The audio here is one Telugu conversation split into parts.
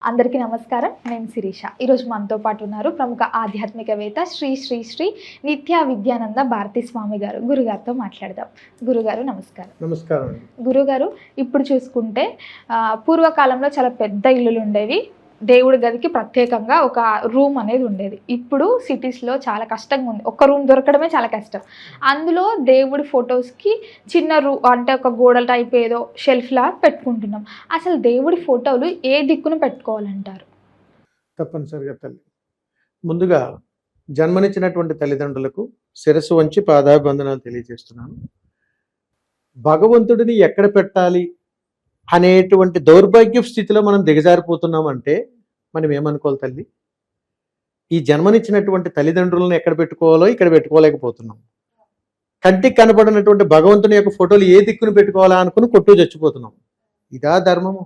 అందరికీ నమస్కారం. నేను శిరీష. ఈరోజు మనతో పాటు ఉన్నారు ప్రముఖ ఆధ్యాత్మికవేత్త శ్రీ శ్రీ శ్రీ నిత్య విద్యానంద భారతీ స్వామి గారు. గురుగారితో మాట్లాడదాం. గురుగారు నమస్కారం. నమస్కారం. గురుగారు, ఇప్పుడు చూసుకుంటే పూర్వకాలంలో చాలా పెద్ద ఇల్లులు ఉండేవి. దేవుడి గదికి ప్రత్యేకంగా ఒక రూమ్ అనేది ఉండేది. ఇప్పుడు సిటీస్లో చాలా కష్టంగా ఉంది. ఒక రూమ్ దొరకడమే చాలా కష్టం. అందులో దేవుడి ఫొటోస్కి చిన్న అంటే ఒక గోడల టైప్ ఏదో షెల్ఫ్లా పెట్టుకుంటున్నాం. అసలు దేవుడి ఫోటోలు ఏ దిక్కున పెట్టుకోవాలంటారు? తప్పనిసరిగా తల్లి, ముందుగా జన్మనిచ్చినటువంటి తల్లిదండ్రులకు శిరస్సు వంచి పాదాభివందనాలు తెలియజేస్తున్నాను. భగవంతుడిని ఎక్కడ పెట్టాలి అనేటువంటి దౌర్భాగ్య స్థితిలో మనం దిగజారిపోతున్నామంటే మనం ఏమనుకోవాలి తల్లి? ఈ జన్మనిచ్చినటువంటి తల్లిదండ్రులను ఎక్కడ పెట్టుకోవాలో ఇక్కడ పెట్టుకోలేకపోతున్నాం. కంటికి కనపడినటువంటి భగవంతుని యొక్క ఫోటోలు ఏ దిక్కును పెట్టుకోవాలా అనుకుని కొట్టు చచ్చిపోతున్నాం. ఇదా ధర్మము?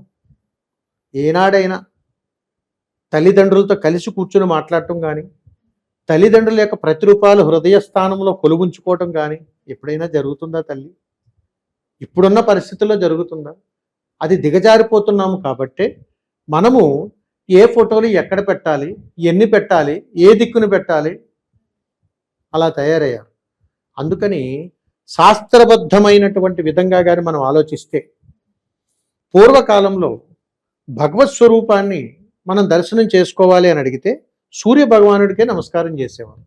ఏనాడైనా తల్లిదండ్రులతో కలిసి కూర్చుని మాట్లాడటం కానీ, తల్లిదండ్రుల యొక్క ప్రతిరూపాలు హృదయ స్థానంలో కొలువుంచుకోవటం కానీ ఎప్పుడైనా జరుగుతుందా తల్లి? ఇప్పుడున్న పరిస్థితుల్లో జరుగుతుందా? అది దిగజారిపోతున్నాము. కాబట్టే మనము ఏ ఫోటోలు ఎక్కడ పెట్టాలి, ఎన్ని పెట్టాలి, ఏ దిక్కును పెట్టాలి అలా తయారయ్యారు. అందుకని శాస్త్రబద్ధమైనటువంటి విధంగా కానీ మనం ఆలోచిస్తే, పూర్వకాలంలో భగవత్ స్వరూపాన్ని మనం దర్శనం చేసుకోవాలి అని అడిగితే సూర్య భగవానుడికే నమస్కారం చేసేవారు.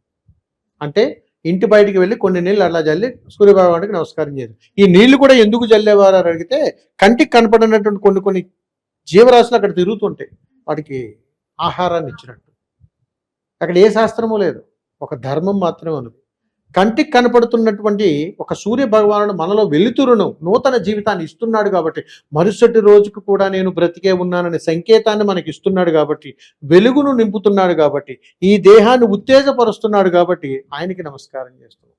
అంటే ఇంటి బయటికి వెళ్ళి కొన్ని నీళ్ళు అలా జల్లి సూర్యభగవానుడికి నమస్కారం చేశారు. ఈ నీళ్లు కూడా ఎందుకు జల్లేవారు అని అడిగితే, కంటికి కనపడినటువంటి కొన్ని జీవరాశులు అక్కడ తిరుగుతుంటాయి, వాటికి ఆహారాన్ని ఇచ్చినట్టు. అక్కడ ఏ శాస్త్రము లేదు, ఒక ధర్మం మాత్రమే ఉన్నది. కంటికి కనపడుతున్నటువంటి ఒక సూర్య భగవానుడు మనలో వెలుతురును, నూతన జీవితాన్ని ఇస్తున్నాడు కాబట్టి, మరుసటి రోజుకు కూడా నేను బ్రతికే ఉన్నాననే సంకేతాన్ని మనకి ఇస్తున్నాడు కాబట్టి, వెలుగును నింపుతున్నాడు కాబట్టి, ఈ దేహాన్ని ఉత్తేజపరుస్తున్నాడు కాబట్టి ఆయనకి నమస్కారం చేస్తున్నాం.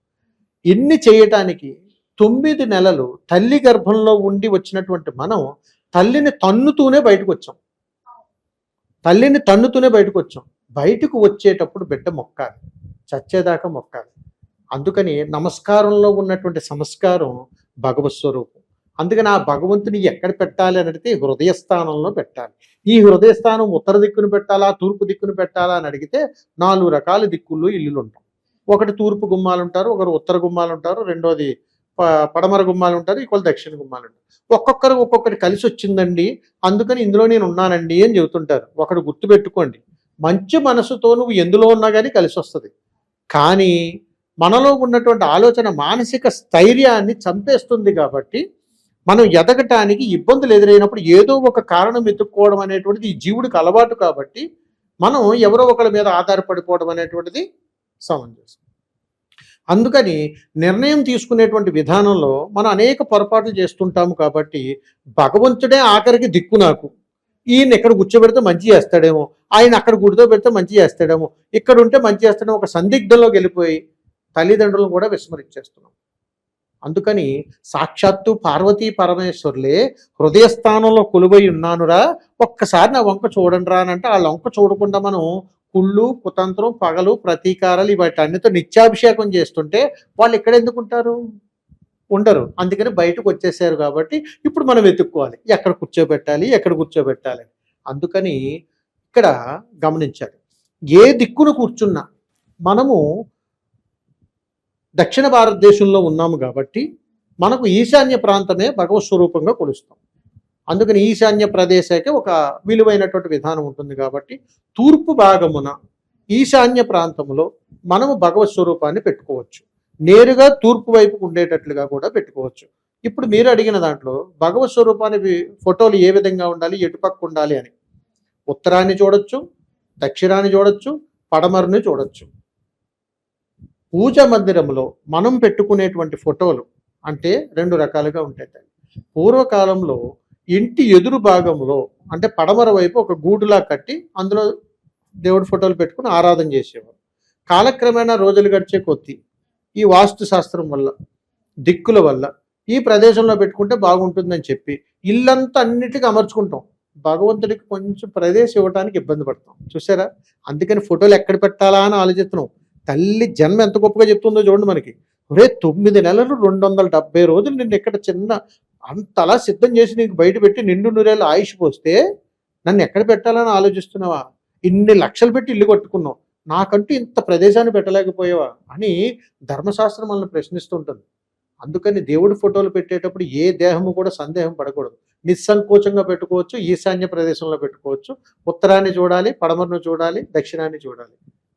ఇన్ని చేయటానికి 9 నెలలు తల్లి గర్భంలో ఉండి వచ్చినటువంటి మనం తల్లిని తన్నుతూనే బయటకు వచ్చాం. బయటకు వచ్చేటప్పుడు బిడ్డ మొక్కాలి, చచ్చేదాకా మొక్కాలి. అందుకని నమస్కారంలో ఉన్నటువంటి సంస్కారం భగవత్ స్వరూపం. అందుకని ఆ భగవంతుని ఎక్కడ పెట్టాలి అని అడిగితే హృదయ స్థానంలో పెట్టాలి. ఈ హృదయ స్థానం ఉత్తర దిక్కును పెట్టాలా, తూర్పు దిక్కును పెట్టాలా అని అడిగితే 4 రకాల దిక్కుల్లో ఇల్లులు ఉంటాం. ఒకటి తూర్పు గుమ్మాలు ఉంటారు, ఒకరు ఉత్తర గుమ్మాలు ఉంటారు, రెండోది పడమర గుమ్మాలు ఉంటారు, ఇంకొకరు దక్షిణ గుమ్మాలు ఉంటారు. ఒక్కొక్కటి కలిసి వచ్చిందండి, అందుకని ఇందులో నేను ఉన్నానండి అని చెబుతుంటారు. ఒకటి గుర్తుపెట్టుకోండి, మంచి మనసుతో నువ్వు ఎందులో ఉన్నా కానీ కలిసి వస్తుంది. కానీ మనలో ఉన్నటువంటి ఆలోచన మానసిక స్థైర్యాన్ని చంపేస్తుంది. కాబట్టి మనం ఎదగటానికి ఇబ్బందులు ఎదురైనప్పుడు ఏదో ఒక కారణం వెతుక్కోవడం అనేటువంటిది ఈ జీవుడికి అలవాటు. కాబట్టి మనం ఎవరో ఒకరి మీద ఆధారపడిపోవడం అనేటువంటిది సమంజసం. అందుకని నిర్ణయం తీసుకునేటువంటి విధానంలో మనం అనేక పొరపాట్లు చేస్తుంటాము. కాబట్టి భగవంతుడే ఆఖరికి దిక్కు. నాకు ఈయన ఇక్కడ కూర్చోబెడితే మంచి చేస్తాడేమో, ఆయన అక్కడ కూర్చోబెడితే మంచి చేస్తాడేమో, ఇక్కడ ఉంటే మంచి చేస్తాడేమో, ఒక సందిగ్ధంలోకి వెళ్ళిపోయి తల్లిదండ్రులను కూడా విస్మరించేస్తున్నాం. అందుకని సాక్షాత్తు పార్వతీ పరమేశ్వరులే హృదయస్థానంలో కొలువై ఉన్నానురా, ఒక్కసారి నా వంక చూడండి రా అని అంటే, వాళ్ళ వంక చూడకుండా మనం కుళ్ళు, కుతంత్రం, పగలు, ప్రతీకారాలు వాటన్నిటితో నిత్యాభిషేకం చేస్తుంటే వాళ్ళు ఇక్కడ ఎందుకుంటారు? ఉండరు. అందుకని బయటకు వచ్చేసారు. కాబట్టి ఇప్పుడు మనం వెతుక్కోవాలి, ఎక్కడ కూర్చోబెట్టాలి. అందుకని ఇక్కడ గమనించాలి, ఏ దిక్కును కూర్చున్నా మనము దక్షిణ భారతదేశంలో ఉన్నాము కాబట్టి మనకు ఈశాన్య ప్రాంతమే భగవత్ స్వరూపంగా కొలుస్తాం. అందుకని ఈశాన్య ప్రదేశానికి ఒక విలువైనటువంటి విధానం ఉంటుంది. కాబట్టి తూర్పు భాగమున ఈశాన్య ప్రాంతంలో మనము భగవత్ స్వరూపాన్ని పెట్టుకోవచ్చు. నేరుగా తూర్పు వైపుకు ఉండేటట్లుగా కూడా పెట్టుకోవచ్చు. ఇప్పుడు మీరు అడిగిన దాంట్లో భగవత్ స్వరూపాన్ని ఫోటోలు ఏ విధంగా ఉండాలి, ఎటుపక్క ఉండాలి అని, ఉత్తరాన్ని చూడొచ్చు, దక్షిణాన్ని చూడొచ్చు, పడమరని చూడొచ్చు. పూజ మందిరంలో మనం పెట్టుకునేటువంటి ఫోటోలు అంటే 2 రకాలుగా ఉంటాయి. పూర్వకాలంలో ఇంటి ఎదురు భాగంలో అంటే పడమర వైపు ఒక గూడులా కట్టి అందులో దేవుడి ఫోటోలు పెట్టుకుని ఆరాధన చేసేవారు. కాలక్రమేణా రోజులు గడిచే కొద్దీ ఈ వాస్తు శాస్త్రం వల్ల, దిక్కుల వల్ల ఈ ప్రదేశంలో పెట్టుకుంటే బాగుంటుందని చెప్పి ఇల్లంతా అన్నిటికీ అమర్చుకుంటాం. భగవంతుడికి కొంచెం ప్రదేశం ఇవ్వడానికి ఇబ్బంది పడతాం. చూసారా? అందుకని ఫోటోలు ఎక్కడ పెట్టాలా అని ఆలోచిస్తున్నాం. తల్లి జన్మ ఎంత గొప్పగా చెప్తుందో చూడండి మనకి. 9 నెలలు 270 రోజులు నిన్ను ఇక్కడ అంతలా సిద్ధం చేసి నీకు బయట పెట్టి నిండు నూరేళ్ళు ఆయుష్ పోస్తే నన్ను ఎక్కడ పెట్టాలని ఆలోచిస్తున్నావా? ఇన్ని లక్షలు పెట్టి ఇల్లు కట్టుకున్నావు, నాకంటూ ఇంత ప్రదేశాన్ని పెట్టలేకపోయావా అని ధర్మశాస్త్రం మనల్ని ప్రశ్నిస్తుంటుంది. అందుకని దేవుడి ఫోటోలు పెట్టేటప్పుడు ఏ దేహము కూడా సందేహం పడకూడదు. నిస్సంకోచంగా పెట్టుకోవచ్చు, ఈశాన్య ప్రదేశంలో పెట్టుకోవచ్చు. ఉత్తరాన్ని చూడాలి, పడమరను చూడాలి, దక్షిణాన్ని చూడాలి.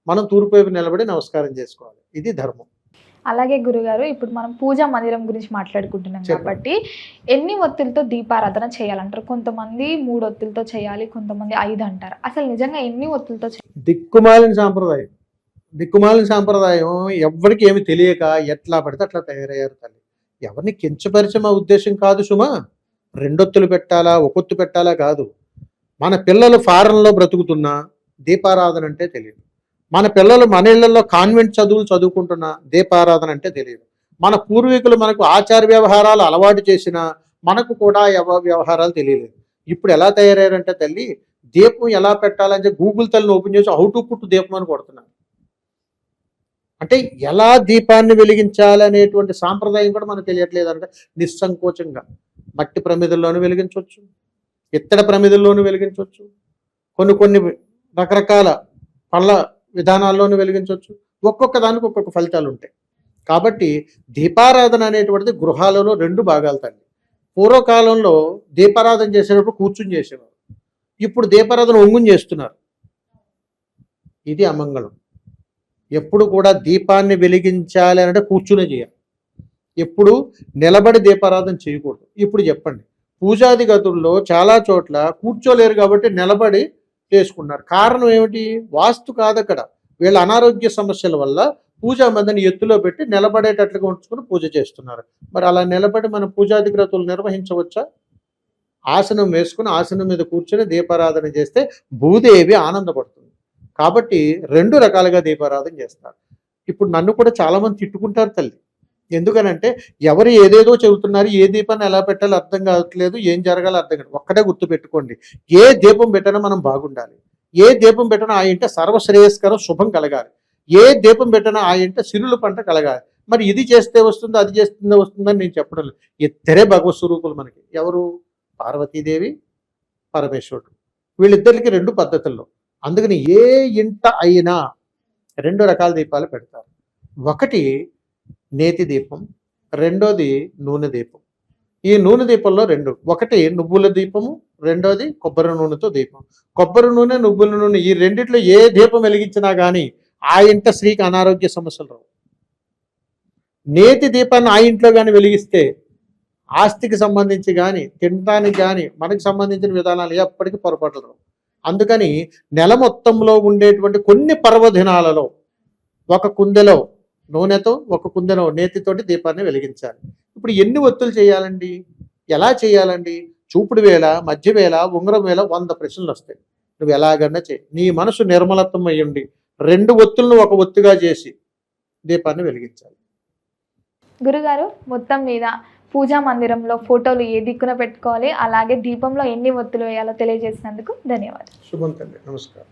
మనం తూర్పు వైపు నిలబడి నమస్కారం చేసుకోవాలి. ఇది ధర్మం. అలాగే గురుగారు, ఇప్పుడు మనం పూజా మందిరం గురించి మాట్లాడుకుంటున్నాం కాబట్టి ఎన్ని ఒత్తులతో దీపారాధన చేయాలంటారు? కొంతమంది 3 ఒత్తులతో చేయాలి, కొంతమంది 5 అంటారు. అసలు నిజంగా ఎన్ని ఒత్తులతో దిక్కుమాలిన సాంప్రదాయం ఎవ్వరికి ఏమి తెలియక ఎట్లా పడితే అట్లా తయారయ్యారు తల్లి. ఎవరిని కించపరిచే మా ఉద్దేశం కాదు సుమా. 2 ఒత్తులు పెట్టాలా, 1 ఒత్తు పెట్టాలా కాదు. మన పిల్లలు ఫారెన్లో బ్రతుకుతున్నా దీపారాధన అంటే తెలియదు. మన పిల్లలు మన ఇళ్లలో కాన్వెంట్ చదువులు చదువుకుంటున్నా దీపారాధన అంటే తెలియదు. మన పూర్వీకులు మనకు ఆచార వ్యవహారాలు అలవాటు చేసినా మనకు కూడా వ్యవహారాలు తెలియలేదు. ఇప్పుడు ఎలా తయారయ్యారంటే తల్లి, దీపం ఎలా పెట్టాలంటే గూగుల్ తల్లిని ఓపెన్ చేసి హౌ టు పుట్ దీపం అని కొడుతున్నారు. అంటే ఎలా దీపాన్ని వెలిగించాలనేటువంటి సాంప్రదాయం కూడా మనకు తెలియట్లేదు. అంటే నిస్సంకోచంగా మట్టి ప్రమిదల్లోనూ వెలిగించవచ్చు, ఇత్తడి ప్రమిదల్లోనూ వెలిగించవచ్చు, కొన్ని రకరకాల పళ్ళ విధానాల్లోనూ వెలిగించవచ్చు. ఒక్కొక్క దానికి ఒక్కొక్క ఫలితాలు ఉంటాయి. కాబట్టి దీపారాధన అనేటువంటిది గృహాలలో 2 భాగాలు తల్లి. పూర్వకాలంలో దీపారాధన చేసేటప్పుడు కూర్చుని చేసేవారు. ఇప్పుడు దీపారాధన ఒంగుని చేస్తున్నారు. ఇది అమంగళం. ఎప్పుడు కూడా దీపాన్ని వెలిగించాలి అంటే కూర్చునే చేయాలి. ఎప్పుడు నిలబడి దీపారాధన చేయకూడదు. ఇప్పుడు చెప్పండి, పూజాది గదుల్లో చాలా చోట్ల కూర్చోలేరు కాబట్టి నిలబడి చేసుకున్నారు. కారణం ఏమిటి? వాస్తు కాదు అక్కడ. వీళ్ళ అనారోగ్య సమస్యల వల్ల పూజా మందిని ఎత్తులో పెట్టి నిలబడేటట్లుగా ఉంచుకొని పూజ చేస్తున్నారు. మరి అలా నిలబడి మన పూజాది గ్రతులు నిర్వహించవచ్చా? ఆసనం వేసుకుని ఆసనం మీద కూర్చొని దీపారాధన చేస్తే భూదేవి ఆనందపడుతుంది. కాబట్టి 2 రకాలుగా దీపారాధన చేస్తారు. ఇప్పుడు నన్ను కూడా చాలామంది తిట్టుకుంటారు తల్లి. ఎందుకనంటే ఎవరు ఏదేదో చెబుతున్నారు, ఏ దీపాన్ని ఎలా పెట్టాలో అర్థం కావట్లేదు, ఏం జరగాలో అర్థం కాదు. ఒక్కటే గుర్తుపెట్టుకోండి, ఏ దీపం పెట్టినా మనం బాగుండాలి. ఏ దీపం పెట్టినా ఆ ఇంట సర్వశ్రేయస్కరం శుభం కలగాలి. ఏ దీపం పెట్టినా ఆ ఇంట సిరుల పంట కలగాలి. మరి ఇది చేస్తే వస్తుందో అది చేస్తుందో వస్తుందని నేను చెప్పడం లేదు. ఇద్దరే భగవత్ స్వరూపులు మనకి. ఎవరు? పార్వతీదేవి, పరమేశ్వరుడు. వీళ్ళిద్దరికి 2 పద్ధతుల్లో. అందుకని ఏ ఇంట అయినా 2 రకాల దీపాలు పెడతారు. ఒకటి నేతి దీపం, రెండోది నూనె దీపం. ఈ నూనె దీపంలో 2, ఒకటి నువ్వుల దీపము, రెండోది కొబ్బరి నూనెతో దీపం. కొబ్బరి నూనె, నువ్వుల నూనె ఈ రెండిట్లో ఏ దీపం వెలిగించినా కానీ ఆ ఇంట స్త్రీకి అనారోగ్య సమస్యలు రావు. నేతి దీపాన్ని ఆ ఇంట్లో కానీ వెలిగిస్తే ఆస్తికి సంబంధించి కానీ తినడానికి కానీ మనకి సంబంధించిన విధానాలు ఎప్పటికీ పొరపాట్లు రావు. అందుకని నెల మొత్తంలో ఉండేటువంటి కొన్ని పర్వదినాలలో 1 కుందెలో నూనెతో 1 కుందెలో నేతితోటి దీపాన్ని వెలిగించాలి. ఇప్పుడు ఎన్ని ఒత్తులు చేయాలండి? ఎలా చేయాలండి? చూపుడు వేళ, మధ్య వేళ, ఉంగరం వేళ 100 ప్రశ్నలు వస్తాయి. నువ్వు ఎలాగన్నా చేయి. నీ మనసు నిర్మలత్వం అయ్యండి 2 ఒత్తులను 1 ఒత్తుగా చేసి దీపాన్ని వెలిగించాలి. గురుగారు, మొత్తం మీద పూజా మందిరంలో ఫోటోలు ఏ దిక్కున పెట్టుకోవాలి, అలాగే దీపంలో ఎన్ని ఒత్తులు వేయాలో తెలియజేసినందుకు ధన్యవాదాలు. శుభం తల్లి. నమస్కారం.